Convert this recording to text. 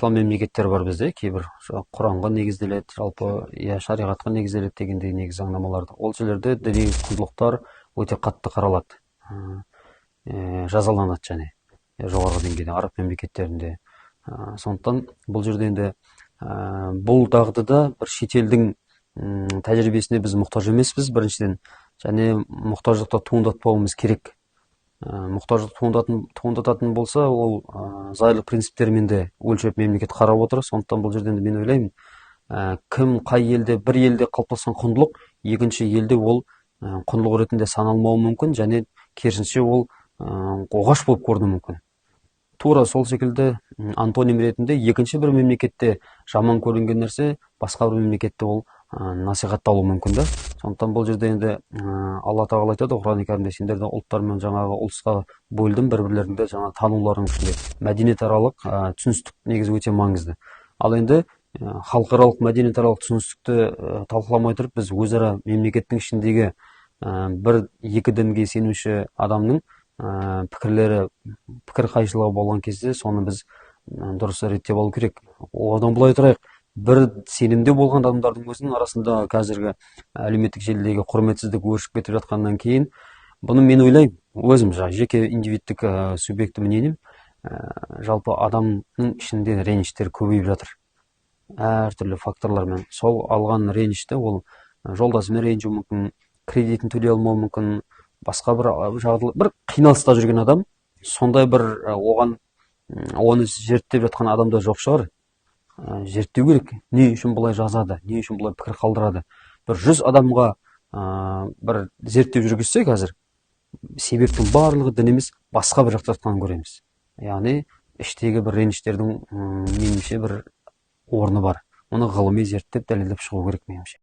ислам мемлекеттері бар бізде, кейбір Құранға негізделеді, жалпы шариғатқа негізделеді дегендей негізі заңнамаларды. Ол жерлерде діни құндылықтар өте қатты қаралады, жазаланады және жоғарғы деңгейде, араб мемлекеттерінде. Сондықтан бұл жерде енді бұл дағдыда бір шетелдің тәжірибесіне біз мұқтаж емеспіз, біріншіден, және мұқтаждықта туындатпауымыз керек. Мұқтаждық туындататын болса, ол зайырлық принциптермен де өлшеп мемлекет қарап отыр. Сондықтан бұл жерден мен ойлаймын, кім қай елде, бір елде қалыптасқан құндылық екінші елде ол құндылық ретінде саналмауы мүмкін, және керісінше ол оғаш болып көрінуі мүмкін. Тура сол секілді антоним ретінде екінші бір мемлекетте жаман көрінген нәрсе басқа бір мемлекетте ол насихатталуы мүмкін да. Сондықтан бұл жерде енді алла тағала айтады Құран кәрімде, сендерді ұлттар мен жаңағы ұлысқа бөлдім, бір-бірлеріңді жаңа тануларың ішінде. Мәдениетаралық түсіністік негізі өте маңызды. Ал енді халықаралық мәдениетаралық түсіністікті талқыламай тұрып, біз өзара мемлекеттің ішіндегі бір-екі дінге сенуші адамның пікір қайшылығы болған кезде соны біз дұрыс реттеп алу керек. Одан былай тұрайық, бір сенімде болған адамдардың өзінің арасында қазіргі әлеуметтік желідегі құрметсіздік өршіп кетіп жатқаннан кейін, бұны мен ойлаймын, өзім жеке индивидтік субъекті мнением, жалпы адамның ішінде реніштер көбейіп жатыр, әртүрлі факторлармен. Сол алған ренішті ол жолдасымен ренжуі мүмкін, кредитін төлей алмауы мүмкін, басқа бір жағдайлар, бір қиналыста жүрген адам, сондай бір оны зерттеп жатқан адамда жоқ шығар. Зерттеу керек, не үшін бұлай жазады, не үшін бұлай пікір қалдырады. Бір 100 адамға бір зерттеу жүргізсе қазір, себептің барлығы дін емес, басқа бір жақта жатқанын көреміз. Яғни іштегі бір реніштердің меніңше бір орны бар. Оны ғылыми зерттеп дәлелдеп шығу керек меніңше.